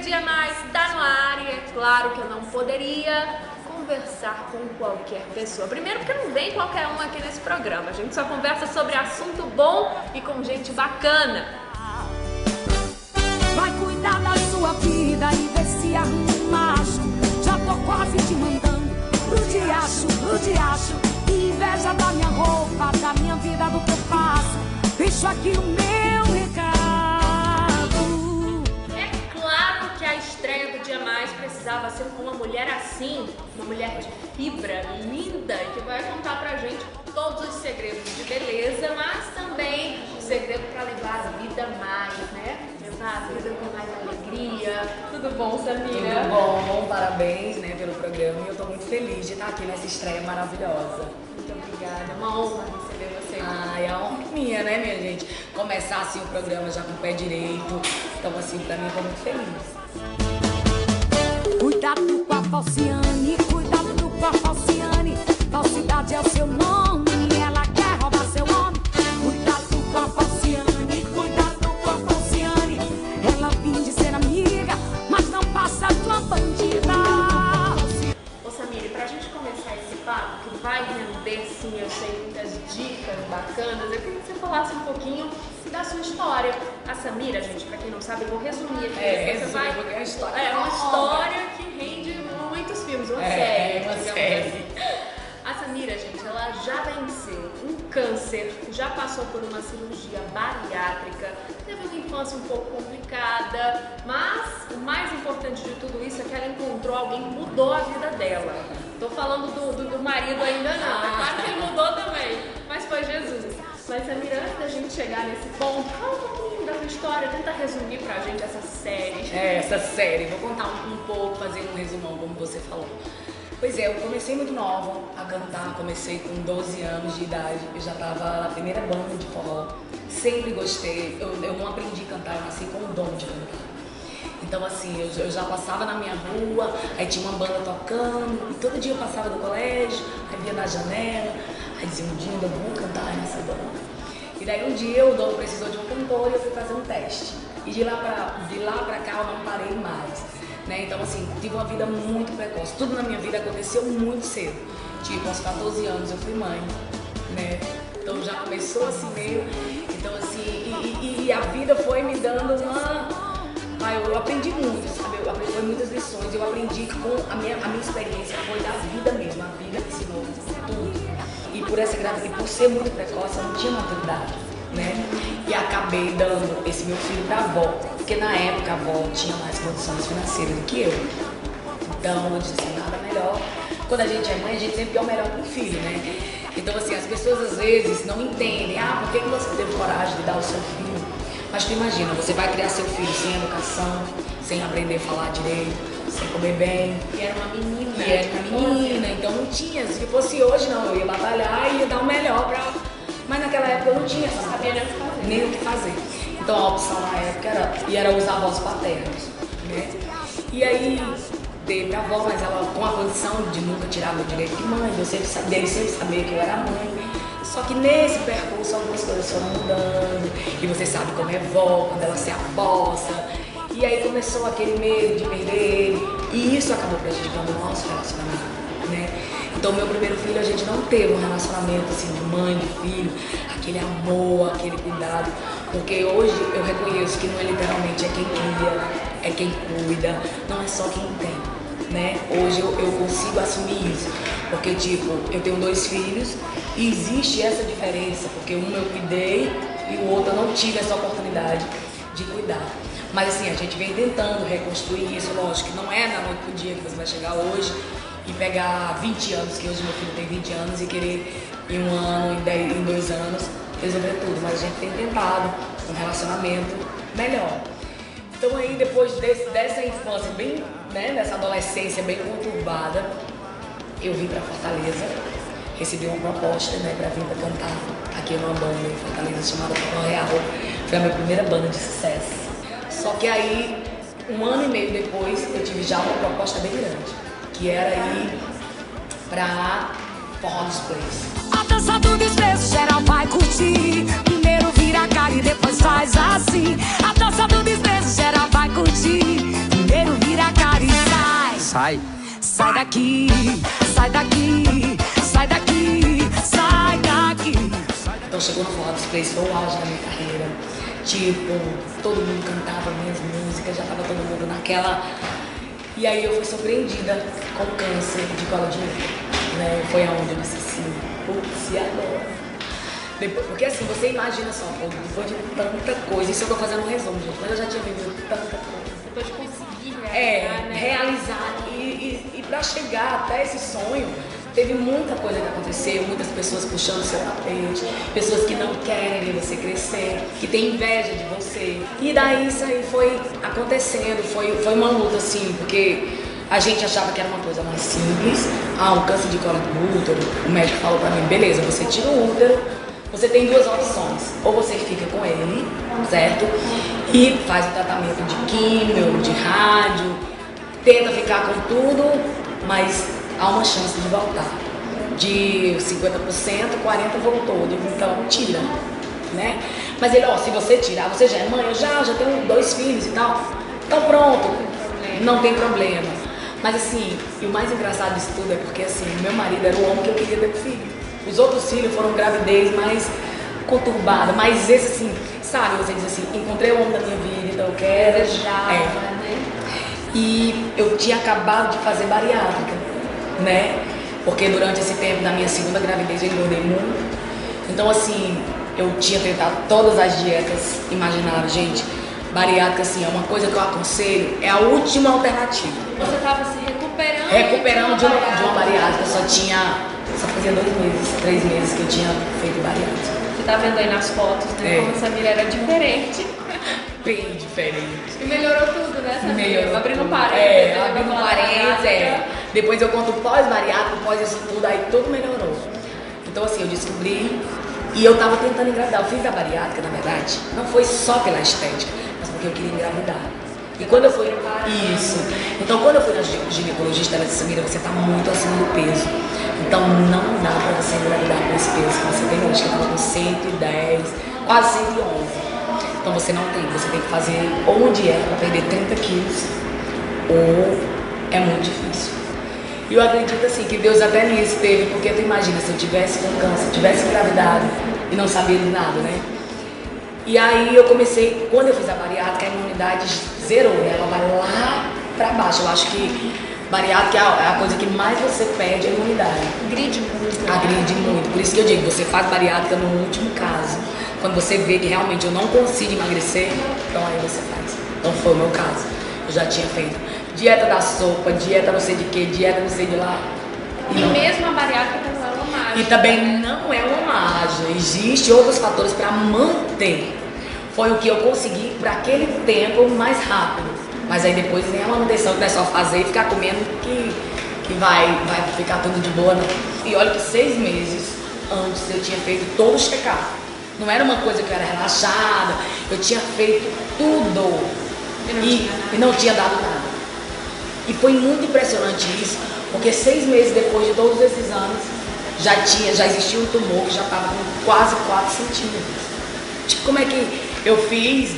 Dia Mais tá no ar e é claro que eu não poderia conversar com qualquer pessoa. Primeiro porque não vem qualquer um aqui nesse programa, a gente só conversa sobre assunto bom e com gente bacana. Vai cuidar da sua vida e ver se arruma um macho. Já tô quase te mandando pro diacho. Inveja da minha roupa, da minha vida, do que eu faço. Deixo aqui o meu recado. É claro que a estreia do Dia Mais precisava ser com uma mulher assim, uma mulher de fibra, linda, e que vai contar pra gente todos os segredos de beleza, mas também o segredo para levar a vida mais, né? Levar a vida com mais alegria. Tudo bom, Samira? Tudo bom, parabéns, né, pelo programa. E eu tô muito feliz de estar aqui nessa estreia maravilhosa. Muito obrigada, é uma honra receber você. Ai, a honra é minha, né, minha gente? Começar assim o programa já com o pé direito. Então, assim, pra mim eu tô muito feliz. Cuidado com a Falciane, cuidado com a Falciane. Falsidade é o seu nome, ela quer roubar seu homem. Cuidado com a Falciane, cuidado com a Falciane. Ela finge ser amiga, mas não passa de uma bandida. Ô Samira, pra gente começar esse papo, que vai render, sim, eu sei, muitas dicas bacanas, eu queria que você falasse um pouquinho da sua história. A Samira, gente, pra quem não sabe, eu vou resumir aqui. Porque a história É uma história que rende muitos filmes, uma série. uma digamos série. assim. A Samira, gente, ela já venceu um câncer, já passou por uma cirurgia bariátrica, teve uma infância um pouco complicada, mas o mais importante de tudo isso é que ela encontrou alguém que mudou a vida dela. Tô falando do marido ainda não, é claro que ele mudou também, mas foi Jesus. Mas Samira, antes da gente chegar nesse ponto, fala um pouquinho da sua história, tenta resumir pra gente essa série. Essa série. Vou contar um pouco, fazer um resumão, como você falou. Pois é, eu comecei muito nova a cantar, comecei com 12 anos de idade, eu já estava na primeira banda de forró, sempre gostei, eu não aprendi a cantar, eu nasci com o dom de cantar. Então assim, eu já passava na minha rua, aí tinha uma banda tocando, e todo dia eu passava do colégio, aí via na janela, aí dizia, um dia eu vou cantar nessa banda. E daí um dia o dono precisou de um cantor e eu fui fazer um teste. E de lá pra cá eu não parei mais. Né? Então assim, tive uma vida muito precoce, tudo na minha vida aconteceu muito cedo. Tipo, aos 14 anos eu fui mãe, né? Então já começou assim meio, então assim, e a vida foi me dando uma... eu aprendi muito, sabe? Eu aprendi muitas lições, eu aprendi com a minha experiência, foi da vida mesmo, a vida me ensinou tudo. E por essa gravidez, por ser muito precoce, eu não tinha maturidade, né? E acabei dando esse meu filho pra avó, porque na época a avó tinha mais condições financeiras do que eu. Então eu disse, nada melhor. Quando a gente é mãe, a gente sempre quer o melhor pro filho, né? Então assim, as pessoas às vezes não entendem, por que você teve coragem de dar o seu filho? Mas tu imagina, você vai criar seu filho sem educação, sem aprender a falar direito, sem comer bem. E era uma menina. E era uma menina, então não tinha. Se fosse hoje, não, eu ia batalhar e ia dar o melhor pra... Mas naquela época eu não tinha essa sabia nem o que fazer. Então a opção na época era os avós paternos, né? E aí dei pra avó, mas ela com a condição de nunca tirar meu direito de mãe, eu sempre sabia que eu era mãe. Só que nesse percurso algumas coisas foram mudando, e você sabe como é vó, quando ela se aposta. E aí começou aquele medo de perder ele, e isso acabou prejudicando o nosso relacionamento, né? Então meu primeiro filho a gente não teve um relacionamento assim de mãe, de filho, aquele amor, aquele cuidado, porque hoje eu reconheço que não é literalmente é quem cria, é quem cuida, não é só quem tem, né? Hoje eu consigo assumir isso, porque tipo, eu tenho 2 filhos e existe essa diferença, porque um eu cuidei e o outro eu não tive essa oportunidade de cuidar. Mas assim, a gente vem tentando reconstruir isso, lógico que não é na noite pro dia que você vai chegar hoje e pegar 20 anos, que hoje meu filho tem 20 anos, e querer em 1 ano, em 2 anos, resolver tudo. Mas a gente tem tentado um relacionamento melhor. Então aí depois dessa infância, bem, né, dessa adolescência bem conturbada, eu vim pra Fortaleza, recebi uma proposta, né, pra vir pra cantar aqui numa banda em Fortaleza chamada Forró Real. Foi a minha primeira banda de sucesso. Só que aí, 1 ano e meio depois, eu tive já uma proposta bem grande, que era ir pra Forró dos Plays. A dança do desprezo geral vai curtir. Primeiro vira a cara e depois faz assim. A dança do desprezo geral vai curtir. sai. Sai daqui, sai daqui, sai daqui, sai daqui. Então chegou no Forró dos Plays, foi o auge da minha carreira. Tipo, todo mundo cantava minhas músicas, já tava todo mundo naquela. E aí eu fui surpreendida com câncer de colo de útero, né? Foi aonde eu disse assim, putz, e agora? Depois, porque assim, você imagina só, pô, depois de tanta coisa, isso eu tô fazendo um resumo, gente, mas eu já tinha vivido tanta coisa. Depois de conseguir realizar, né? Realizar. E pra chegar até esse sonho, teve muita coisa que aconteceu, muitas pessoas puxando seu tapete, pessoas que não querem ver você crescer, que têm inveja de você. E daí isso aí foi acontecendo, foi uma luta assim, porque a gente achava que era uma coisa mais simples. Um câncer de colo do útero, o médico falou pra mim, beleza, você tira o útero, você tem duas opções, ou você fica com ele, certo? E faz o tratamento de químio, de rádio, tenta ficar com tudo, mas há uma chance de voltar. De 50%, 40% voltou. Eu digo, então tira, né? Mas ele, se você tirar, você já é mãe, eu já tenho 2 filhos e tal. Então pronto, não tem problema. Mas assim, e o mais engraçado disso tudo é porque assim, meu marido era o homem que eu queria ter filho. Os outros filhos foram gravidez mais conturbada, mas esse assim, sabe, você diz assim, encontrei o homem da minha vida, então eu quero. Né? E eu tinha acabado de fazer bariátrica, né? Porque durante esse tempo da minha segunda gravidez eu engordei muito. Então assim, eu tinha tentado todas as dietas imagináveis, gente. Bariátrica assim, é uma coisa que eu aconselho, é a última alternativa. Você estava se recuperando? Recuperando de uma bariátrica, só fazia 2 meses, 3 meses que eu tinha feito bariátrica. Você tá vendo aí nas fotos, né? Como a Samira era diferente. Bem diferente. E melhorou tudo, né, Samira? Melhorou Abrindo tudo. parênteses. Abrindo parênteses, Depois eu conto pós-bariátrica, pós isso tudo, aí tudo melhorou. Então assim, eu descobri e eu tava tentando engravidar. Eu fiz a bariátrica, na verdade, não foi só pela estética, mas porque eu queria engravidar. E quando eu fui... Isso. Então quando eu fui na ginecologista, ela disse, Samira, você tá muito acima do peso. Então não dá pra você engravidar com esse peso que você tem hoje, que eu tava com 110, quase 111. Então você não tem, você tem que fazer ou uma dieta para perder 30 quilos, ou é muito difícil. E eu acredito assim, que Deus até nisso teve, porque tu imagina, se eu tivesse com câncer, tivesse engravidado e não sabia de nada, né? E aí eu comecei, quando eu fiz a bariátrica, a imunidade zerou, né? Ela vai lá pra baixo. Eu acho que bariátrica é a coisa que mais você perde, a imunidade. Agride muito. Agride muito. Por isso que eu digo, você faz bariátrica no último caso. Quando você vê que realmente eu não consigo emagrecer, então aí você faz. Então foi o meu caso. Eu já tinha feito dieta da sopa, dieta não sei de que, dieta não sei de lá. E mesmo a bariátrica não é uma mágica. E também não é uma mágica. Existem outros fatores para manter. Foi o que eu consegui para aquele tempo mais rápido. Mas aí depois vem a manutenção que não é só fazer e ficar comendo que vai ficar tudo de boa, não. E olha que 6 meses antes eu tinha feito todo o check-up. Não era uma coisa que eu era relaxada, eu tinha feito tudo e não tinha dado nada. E foi muito impressionante isso, porque 6 meses depois de todos esses exames, já existia um tumor que já estava com quase 4 centímetros. Tipo, como é que eu fiz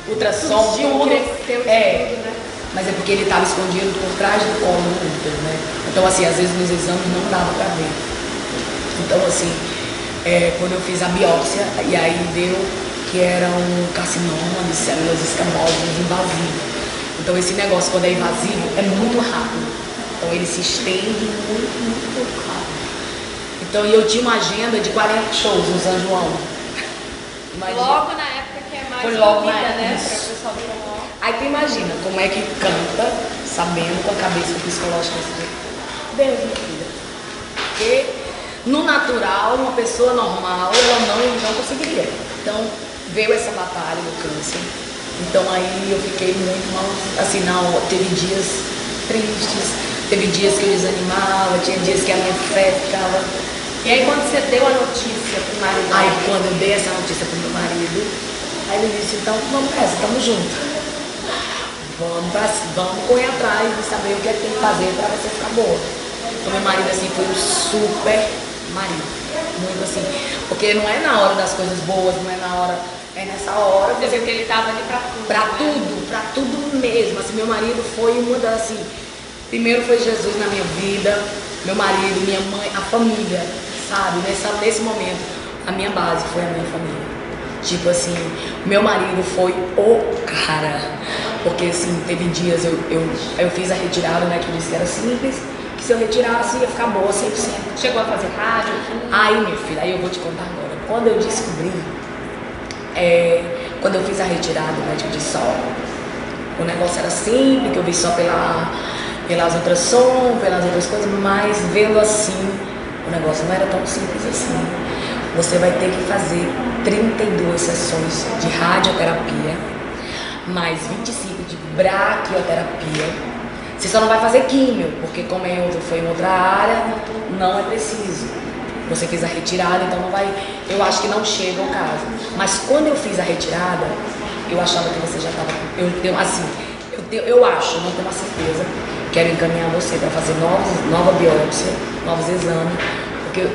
ultrassom, tudo, cresceu tudo, né? Mas é porque ele estava escondido por trás do colo do útero, né? Então assim, às vezes nos exames não dava para ver. Então assim, quando eu fiz a biópsia, e aí deu que era um carcinoma de células escamosas invasivo. Então esse negócio, quando é invasivo, é muito rápido. Então ele se estende muito rápido. Então eu tinha uma agenda de 40 shows no São João. Imagina. Logo na época que é mais Foi logo vida, na época, né? isso. Para o pessoal do forró. Aí tu imagina como é que canta, sabendo com a cabeça psicológica desse jeito. Deus, minha filha. Porque no natural, uma pessoa normal, ela não conseguiria. Então veio essa batalha do câncer. Então aí eu fiquei muito mal, assim, não, teve dias tristes, teve dias que eu desanimava, tinha dias que a minha fé ficava. E aí quando você deu a notícia pro marido? Aí quando eu dei essa notícia pro meu marido, aí ele disse, então vamos nessa, estamos juntos. Vamos correr atrás de saber o que é que tem que fazer para você ficar boa. Então meu marido assim foi um super marido. Muito assim. Porque não é na hora das coisas boas, não é na hora. É nessa hora. Você viu que ele tava ali pra tudo. Pra tudo mesmo. Assim, meu marido foi uma das assim. Primeiro foi Jesus na minha vida, meu marido, minha mãe, a família, sabe? Nesse momento, a minha base foi a minha família. Tipo assim, meu marido foi o cara. Porque assim, teve dias, eu fiz a retirada, né? Que eu disse que era simples, que se eu retirasse ia ficar boa 100%. Chegou a fazer rádio? Aí, minha filha, aí eu vou te contar agora. Quando eu descobri, quando eu fiz a retirada, o médico disse, ó, o negócio era simples, que eu vi só pelas ultrassom, pelas outras coisas, mas vendo assim, o negócio não era tão simples assim. Você vai ter que fazer 32 sessões de radioterapia, mais 25 de braquioterapia. Você só não vai fazer químio, porque como foi em outra área, não é preciso. Você fez a retirada, então não vai. Eu acho que não chega ao caso. Mas quando eu fiz a retirada, eu achava que você já estava. Eu acho, não tenho uma certeza. Quero encaminhar você para fazer nova biópsia, novos exames, porque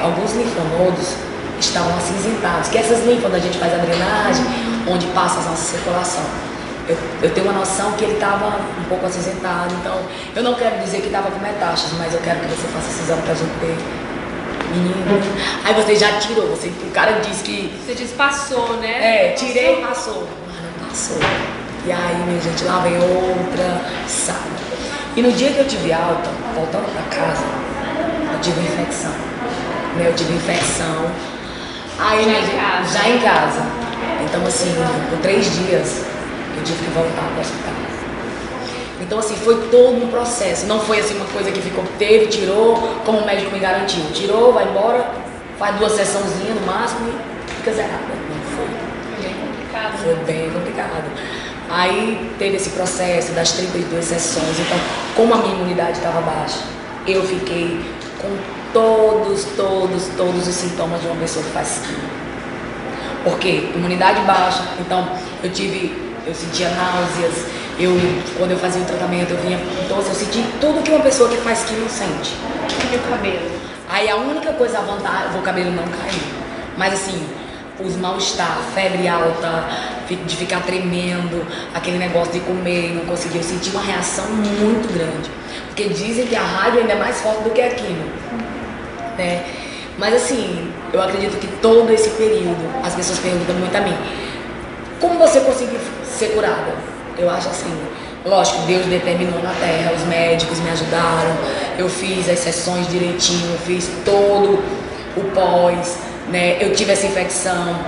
alguns linfonodos estavam acinzentados, que essas linfas onde a gente faz a drenagem, onde passa a nossa circulação. Eu tenho uma noção que ele estava um pouco acinzentado, então eu não quero dizer que estava com metástase, mas eu quero que você faça esse exame pra gente ver. Menino, aí você já tirou, o cara disse que... Você disse passou, né? Tirei e passou. Mas não passou. E aí, minha gente, lá vem outra, sabe? E no dia que eu tive alta, voltando pra casa, eu tive infecção. Né? Eu tive infecção. Aí, já em casa. Então, assim, por 3 dias, eu tive que voltar pro hospital. Então, assim, foi todo um processo. Não foi, assim, uma coisa que tirou, como o médico me garantiu. Tirou, vai embora, faz 2 sessãozinhas no máximo e fica zerada. Não foi. Foi bem complicado. Foi bem complicado. Aí teve esse processo das 32 sessões. Então, como a minha imunidade estava baixa, eu fiquei com todos os sintomas de uma pessoa que faz quimio. Por quê? Imunidade baixa. Então, eu sentia náuseas. Quando eu fazia o tratamento, eu vinha. Então, eu senti tudo que uma pessoa que faz quimio sente. E meu cabelo? Aí a única coisa, a vantagem, o cabelo não caiu. Mas assim, os mal-estar, febre alta, de ficar tremendo, aquele negócio de comer e não conseguir. Eu senti uma reação muito grande. Porque dizem que a rádio ainda é mais forte do que a quimio. Né? Mas assim, eu acredito que todo esse período, as pessoas perguntam muito a mim, como você conseguiu ser curada? Eu acho assim, lógico, Deus determinou na terra, os médicos me ajudaram, eu fiz as sessões direitinho, eu fiz todo o pós, né? Eu tive essa infecção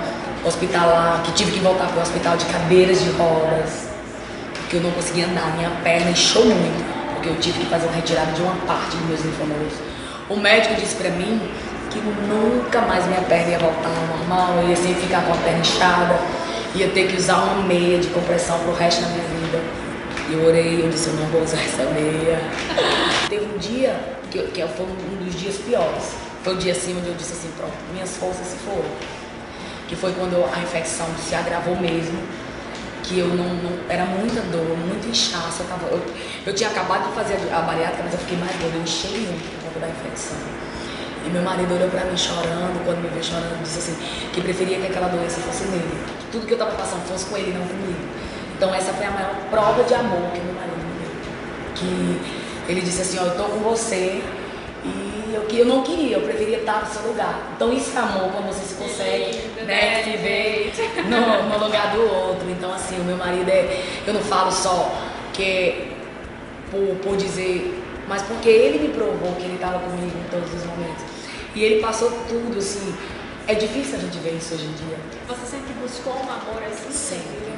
hospitalar, que tive que voltar para o hospital de cadeiras de rodas, porque eu não conseguia andar, minha perna inchou muito, porque eu tive que fazer uma retirada de uma parte dos meus linfonodos. O médico disse para mim que nunca mais minha perna ia voltar ao normal, eu ia sempre ficar com a perna inchada, ia ter que usar uma meia de compressão pro resto da minha vida. Eu orei, eu disse, eu não vou usar essa meia. Teve um dia, que foi um dos dias piores, foi o dia assim onde eu disse assim, pronto, minhas forças se foram. Que foi quando a infecção se agravou mesmo, que eu não era muita dor, muito inchaço. Eu tinha acabado de fazer a bariátrica, mas eu fiquei mais gorda, eu enchei muito por conta da infecção. E meu marido olhou pra mim chorando, quando me viu chorando, disse assim, que preferia que aquela doença fosse nele. Que tudo que eu tava passando fosse com ele, não comigo. Então essa foi a maior prova de amor que meu marido me deu. Que ele disse assim, ó, eu tô com você e eu não queria, eu preferia estar no seu lugar. Então isso é amor, quando você se consegue, né, viver no lugar do outro. Então assim, o meu marido eu não falo só que por dizer, mas porque ele me provou que ele estava comigo em todos os momentos. E ele passou tudo, assim. É difícil a gente ver isso hoje em dia. Você sempre buscou um amor assim? Sempre.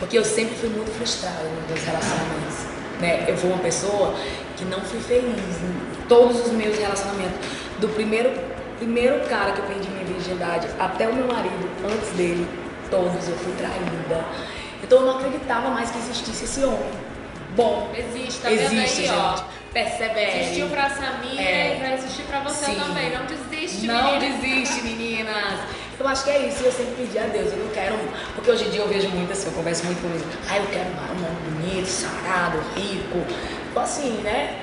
Porque eu sempre fui muito frustrada nos meus relacionamentos. Né? Eu fui uma pessoa que não fui feliz em todos os meus relacionamentos. Do primeiro cara que eu perdi minha virgindade até o meu marido, antes dele, todos eu fui traída. Então eu não acreditava mais que existisse esse homem. Bom, existe, tá vendo aí, gente. ó. Persevere. Existiu pra Samira e vai existir pra você também. Não desiste, Não meninas. desiste, meninas. Eu acho que é isso. Eu sempre pedi a Deus. Eu não quero... Porque hoje em dia eu vejo muito assim, eu converso muito comigo. Eu quero um homem bonito, sarado, rico. Então assim, né?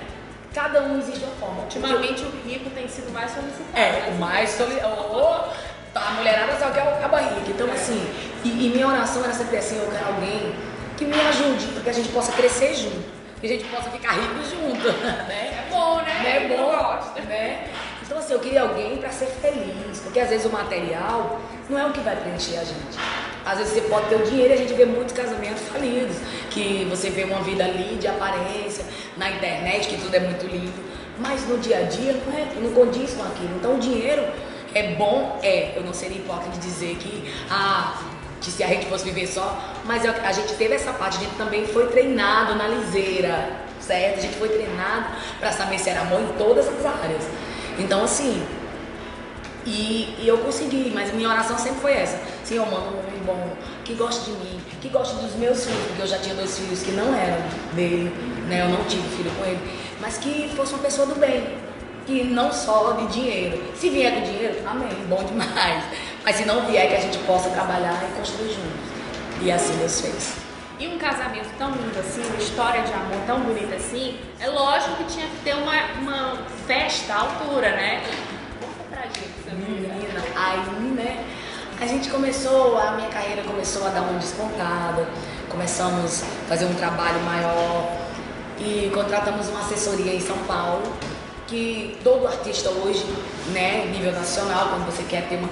Cada um existe de uma forma. Ultimamente o rico tem sido mais solicitado. O mais solicitado. A mulherada só quer a barriga. Então assim, e minha oração era sempre assim, eu quero alguém que me ajude, para que a gente possa crescer junto. que a gente possa ficar rico junto, né? É bom, né? É bom, Eu gosto. né? Então assim, eu queria alguém para ser feliz, porque às vezes o material não é o que vai preencher a gente. Às vezes você pode ter o dinheiro e a gente vê muitos casamentos falidos, que você vê uma vida ali de aparência, na internet, que tudo é muito lindo, mas no dia a dia não condiz com aquilo. Então o dinheiro é bom, eu não seria hipócrita de dizer que se a gente fosse viver só, mas a gente teve essa parte, a gente também foi treinado na liseira, certo? A gente foi treinado para saber se era amor em todas as áreas. Então assim, e eu consegui, mas minha oração sempre foi essa: Senhor, manda um homem bom, que goste de mim, que goste dos meus filhos, porque eu já tinha 2 filhos que não eram dele, né? Eu não tive filho com ele, mas que fosse uma pessoa do bem, que não só de dinheiro. Se vier com dinheiro, amém, bom demais. Mas se não vier, que a gente possa trabalhar e construir juntos. E assim Deus fez. E um casamento tão lindo assim, uma história de amor tão bonita assim, é lógico que tinha que ter uma festa à altura, né? Conta pra gente, Samira. Menina, aí, né, a minha carreira começou a dar uma despontada, começamos a fazer um trabalho maior e contratamos uma assessoria em São Paulo, que todo artista hoje, né, nível nacional, quando você quer ter uma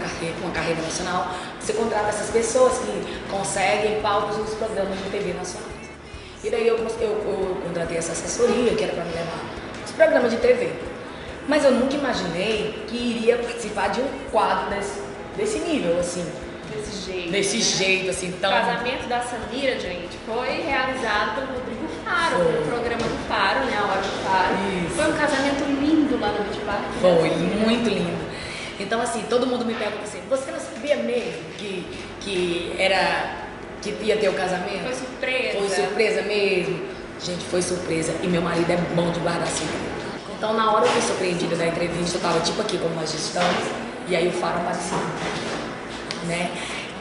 carreira nacional, você contrata essas pessoas que conseguem palcos nos programas de TV nacionais. E daí eu contratei essa assessoria, que era para me levar os programas de TV. Mas eu nunca imaginei que iria participar de um quadro desse nível, assim. Desse jeito, assim, O tão... casamento da Samira, gente, foi realizado pelo Rodrigo Faro, Foi. pelo programa do Faro, né? A Hora do Faro. Isso. Foi um casamento lindo lá no Beach Park. Foi, muito lindo. Então, assim, todo mundo me pergunta assim: você não sabia mesmo que ia ter o casamento? Foi surpresa. Foi surpresa mesmo? Gente, foi surpresa. E meu marido é bom de guardar segredo. Então, na hora eu fui surpreendida da entrevista, eu tava tipo aqui como nós estamos, e aí o Faro apareceu, né?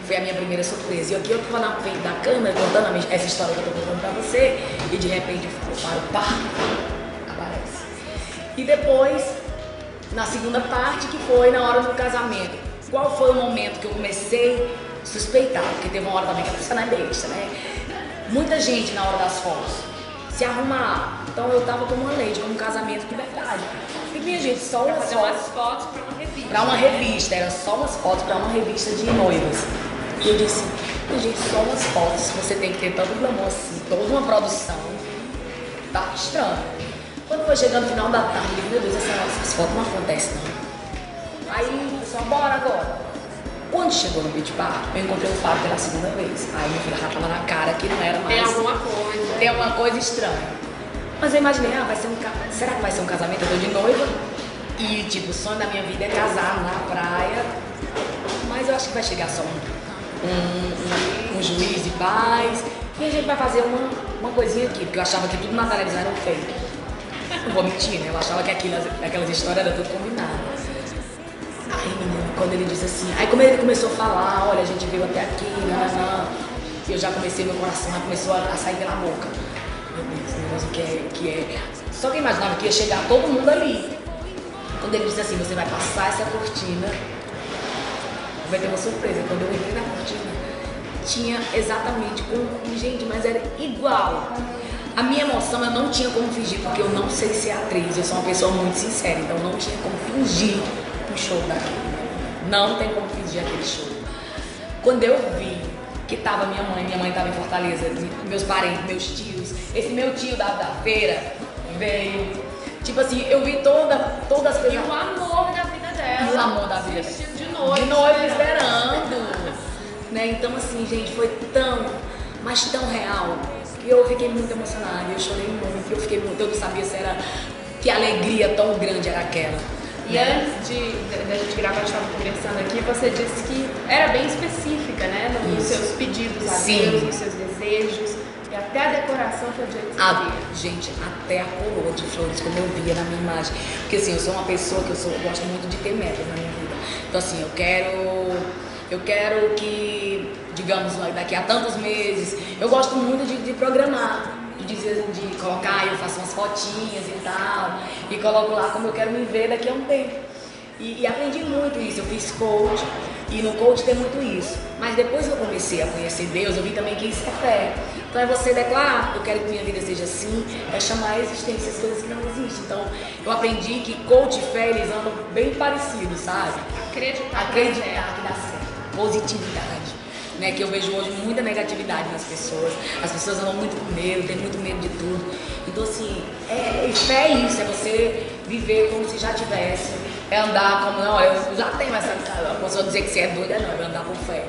Foi a minha primeira surpresa. E aqui eu tava na frente da câmera contando essa história que eu tô contando pra você, e de repente o Faro, pá, aparece. E depois, na segunda parte, que foi na hora do casamento, qual foi o momento que eu comecei a suspeitar? Porque teve uma hora também que a pessoa não é besta, né? Muita gente na hora das fotos se arrumar. Então eu tava como uma lady, como um casamento de verdade. E minha gente, só umas fazer umas fotos pra uma revista. Pra uma revista, era só umas fotos pra uma revista de noivas. E eu disse: minha gente, só umas fotos, você tem que ter tanto glamour assim, toda uma produção. Tá estranho. Quando foi chegando no final da tarde, eu digo: meu Deus, essas fotos não acontecem não. Aí o pessoal, bora agora. Quando chegou no Beach Park, eu encontrei o Fábio pela segunda vez. Aí meu filho já tava na cara que não era mais. Tem alguma coisa estranha. Mas eu imaginei, será que vai ser um casamento? Eu tô de noiva e tipo, o sonho da minha vida é casar na praia. Mas eu acho que vai chegar só um juiz de paz e a gente vai fazer uma coisinha aqui, porque eu achava que tudo na televisão era um fake. Não vou mentir, né? Eu achava que aquelas histórias eram tudo combinadas. Aí, menino, quando ele disse assim, aí como ele começou a falar: olha, a gente veio até aqui, eu já comecei, meu coração já começou a sair pela boca. Meu Deus, esse negócio que é. Só que eu imaginava que ia chegar todo mundo ali. Quando ele disse assim: você vai passar essa cortina, vai ter uma surpresa. Quando eu entrei na cortina, tinha exatamente como. Gente, mas era igual. A minha emoção eu não tinha como fingir, porque eu não sei ser atriz. Eu sou uma pessoa muito sincera, então eu não tinha como fingir um show daquele. Não tem como fingir aquele show. Quando eu vi que tava minha mãe tava em Fortaleza, meus parentes, meus tios, esse meu tio da feira veio. Tipo assim, eu vi todas as coisas. E o amor da vida dela. E o amor da vida dela. De noivo esperando. Né? Então assim, gente, foi tão, mas tão real. E eu fiquei muito emocionada, eu chorei muito, eu não sabia se era, que alegria tão grande era aquela. E antes da gente gravar, a gente estava conversando aqui, você disse que era bem específica, né? Nos seus pedidos a Deus, nos seus desejos. E até a decoração foi de gente, até a coroa de flores, como eu via na minha imagem. Porque assim, eu sou uma pessoa que eu gosto muito de ter metas na minha vida. Então assim, eu quero que, digamos, daqui a tantos meses, eu gosto muito de programar. De colocar, eu faço umas fotinhas e tal, e coloco lá como eu quero me ver daqui a um tempo. E aprendi muito isso, eu fiz coach, E no coach tem muito isso. Mas depois que eu comecei a conhecer Deus, eu vi também que isso é fé. Então é você declarar, eu quero que minha vida seja assim, é chamar a existência as coisas que não existem. Então eu aprendi que coach e fé, eles andam bem parecidos, sabe? Acreditar Que dá certo. Positividade. Né, que eu vejo hoje muita negatividade nas pessoas. As pessoas andam muito com medo, tem muito medo de tudo. Então assim, fé é isso, é você viver como se já tivesse, é andar como, não, eu já tenho essa, a pessoa dizer que você é doida, não, é andar com fé.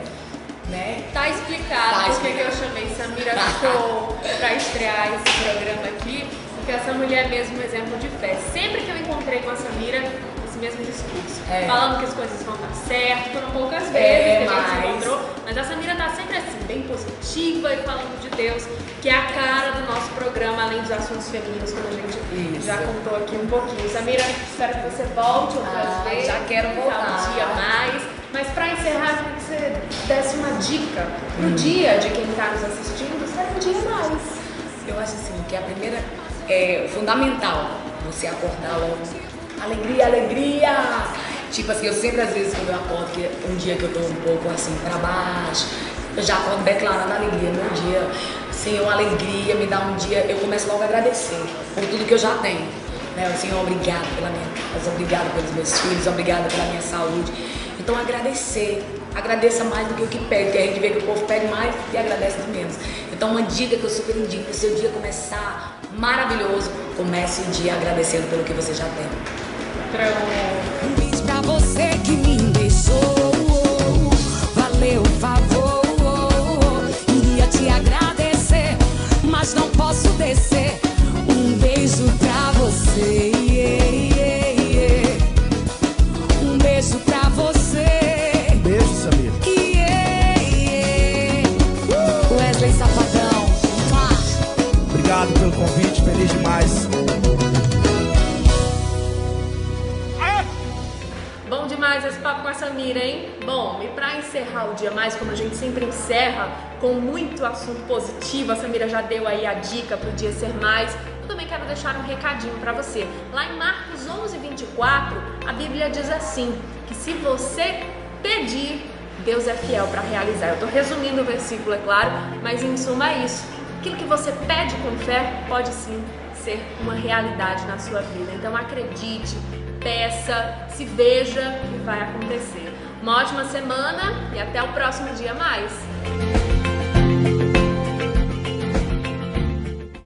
Né? Tá explicado porque que eu chamei Samira Show pra estrear esse programa aqui, porque essa mulher é mesmo um exemplo de fé. Sempre que eu encontrei com a Samira, esse mesmo discurso, falando que as coisas vão dar certo, foram poucas vezes que a gente se encontrou, mas a Samira tá sempre assim, bem positiva e falando de Deus, que é a cara do nosso programa, além dos assuntos femininos, como a gente já contou aqui um pouquinho. Samira, espero que você volte outras vezes. Já quero voltar. Um dia mais. Mas para encerrar, eu queria que você desse uma dica pro dia de quem está nos assistindo, ser um dia mais. Eu acho assim, que a primeira é fundamental, você acordar logo. Alegria, alegria! Tipo assim, eu sempre às vezes quando eu acordo, que um dia que eu tô um pouco assim pra baixo, eu já acordo declarando alegria, meu dia, Senhor, alegria, me dá um dia, eu começo logo a agradecer por tudo que eu já tenho. Né? Senhor, obrigado pela minha casa, obrigado pelos meus filhos, obrigado pela minha saúde. Então agradecer, agradeça mais do que o que pede, porque a gente vê que o povo pede mais e agradece de menos. Então uma dica que eu super indico, para o seu dia começar maravilhoso, comece o dia agradecendo pelo que você já tem. Um beijo pra você que me deixou, valeu o favor, iria te agradecer, mas não posso descer. Um beijo pra você, um beijo pra você. Beijo, Samir. Wesley Safadão. Obrigado pelo convite, feliz demais. Bom demais esse papo com a Samira, hein? Bom, e pra encerrar o dia mais, como a gente sempre encerra, com muito assunto positivo, a Samira já deu aí a dica pro dia ser mais. Eu também quero deixar um recadinho pra você. Lá em Marcos 11:24, a Bíblia diz assim, que se você pedir, Deus é fiel para realizar. Eu tô resumindo o versículo, é claro, mas em suma é isso. Aquilo que você pede com fé pode sim ser uma realidade na sua vida. Então acredite, peça, se veja e vai acontecer. Uma ótima semana e até o próximo dia mais.